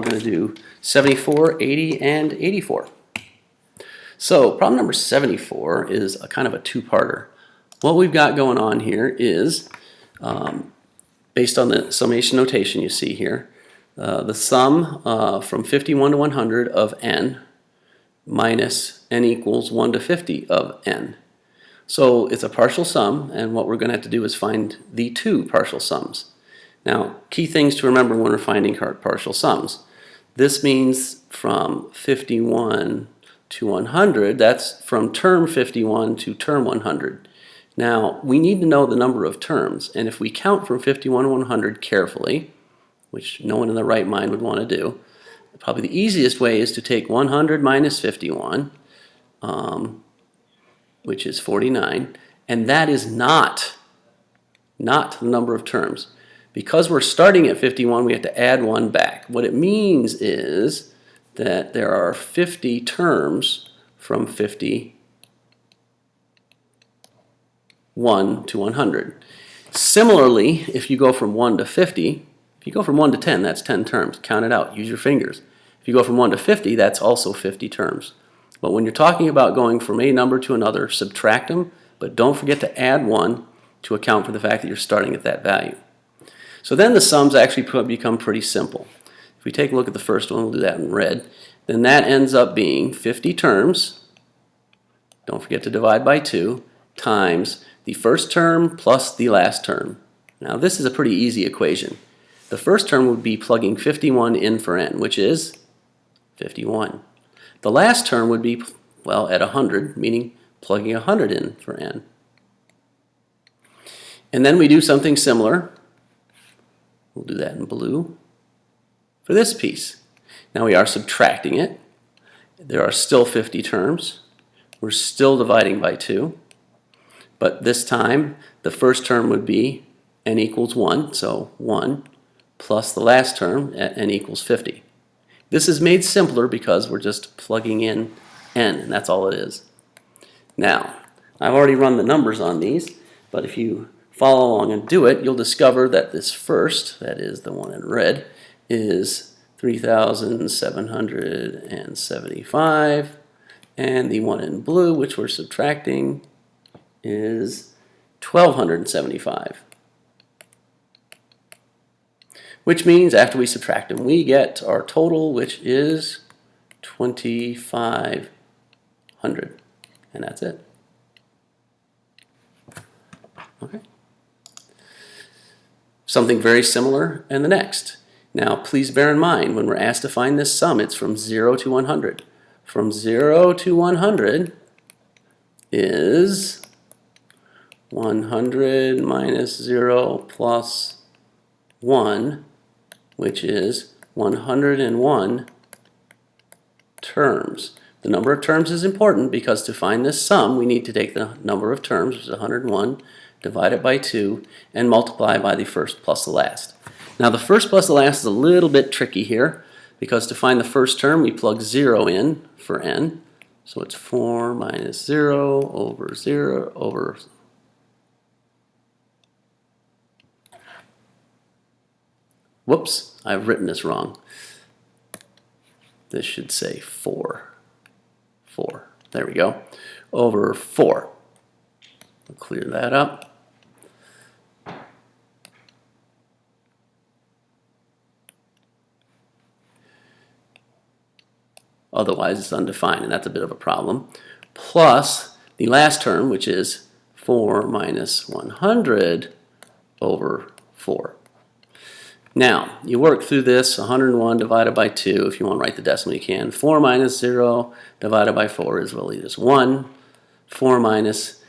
We're going to do 74, 80, and 84. So problem number 74 is a kind of a two-parter. What we've got going on here is, based on the summation notation you see here, the sum from 51 to 100 of n minus n equals 1 to 50 of n. So it's a partial sum, and what we're going to have to do is find the two partial sums. Now, key things to remember when we're finding partial sums. This means from 51 to 100, that's from term 51 to term 100. Now, we need to know the number of terms, and if we count from 51 to 100 carefully, which no one in their right mind would want to do, probably the easiest way is to take 100 minus 51, which is 49, and that is not the number of terms. Because we're starting at 51, we have to add one back. What it means is that there are 50 terms from 51 to 100. Similarly, if you go from 1 to 50, if you go from 1 to 10, that's 10 terms. Count it out. Use your fingers. If you go from 1 to 50, that's also 50 terms. But when you're talking about going from a number to another, subtract them, but don't forget to add one to account for the fact that you're starting at that value. So then the sums actually become pretty simple. If we take a look at the first one, we'll do that in red, then that ends up being 50 terms, don't forget to divide by 2, times the first term plus the last term. Now this is a pretty easy equation. The first term would be plugging 51 in for n, which is 51. The last term would be, well, at 100, meaning plugging 100 in for n. And then we do something similar. We'll do that in blue for this piece. Now we are subtracting it. There are still 50 terms. We're still dividing by 2. But this time, the first term would be n equals 1, so 1, plus the last term at n equals 50. This is made simpler because we're just plugging in n, and that's all it is. Now, I've already run the numbers on these, but if you follow along and do it, you'll discover that this first, that is the one in red, is 3,775, and the one in blue, which we're subtracting, is 1,275. Which means after we subtract them, we get our total, which is 2,500, and that's it. Okay. Something very similar in the next. Now, please bear in mind, when we're asked to find this sum, it's from 0 to 100. From 0 to 100 is 100 minus 0 plus 1, which is 101 terms. The number of terms is important because to find this sum, we need to take the number of terms, which is 101, divide it by 2, and multiply by the first plus the last. Now the first plus the last is a little bit tricky here because to find the first term, we plug 0 in for n. So it's 4 minus 0 over 0 over... Whoops, I've written this wrong. This should say 4. 4. There we go. Over 4. I'll clear that up. Otherwise, it's undefined, and that's a bit of a problem. Plus the last term, which is 4 minus 100 over 4. Now, you work through this, 101 divided by 2. If you want to write the decimal, you can. 4 minus 0 divided by 4 is really just 1. 4 minus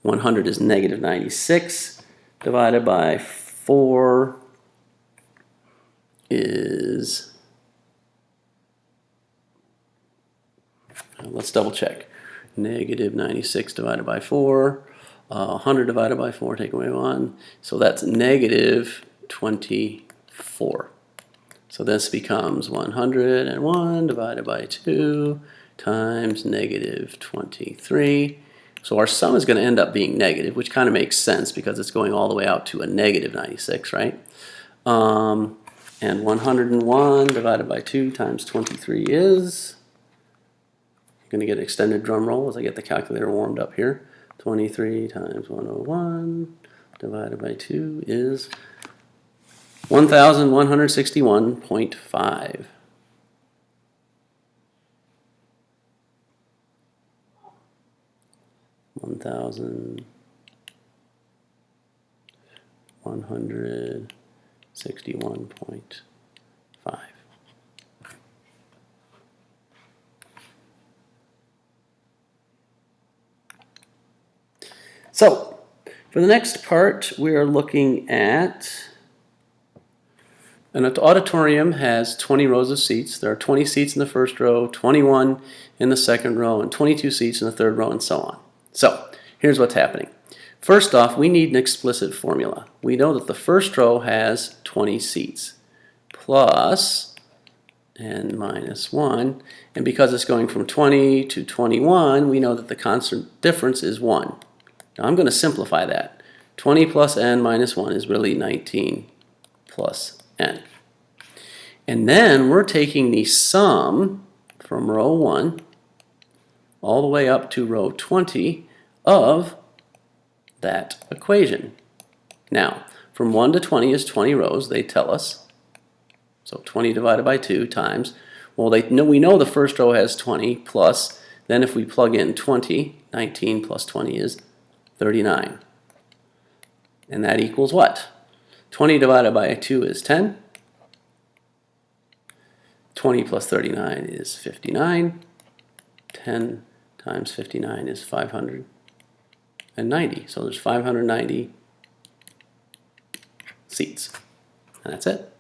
100 is negative 96. Divided by 4 is... Let's double check. Negative 96 divided by 4. 100 divided by 4, take away 1. So that's negative 24. So this becomes 101 divided by 2 times negative 23. So our sum is going to end up being negative, which kind of makes sense because it's going all the way out to a negative 96, right? And 101 divided by 2 times 23 is, I'm going to get an extended drum roll as I get the calculator warmed up here. 23 times 101 divided by 2 is 1,161.5. $1,161.5. So, for the next part, we are looking at an auditorium has 20 rows of seats. There are 20 seats in the first row, 21 in the second row, and 22 seats in the third row, and so on. So, here's what's happening. First off, we need an explicit formula. We know that the first row has 20 seats, plus n minus 1, and because it's going from 20 to 21, we know that the constant difference is 1. Now I'm going to simplify that. 20 plus n minus 1 is really 19 plus n. And then we're taking the sum from row 1 all the way up to row 20 of that equation. Now, from 1 to 20 is 20 rows, they tell us. So 20 divided by 2 times, well, we know the first row has 20 plus, then if we plug in 20, 19 plus 20 is 39. And that equals what? 20 divided by 2 is 10. 20 plus 39 is 59. 10 times 59 is 590. So there's 590 seats. And that's it.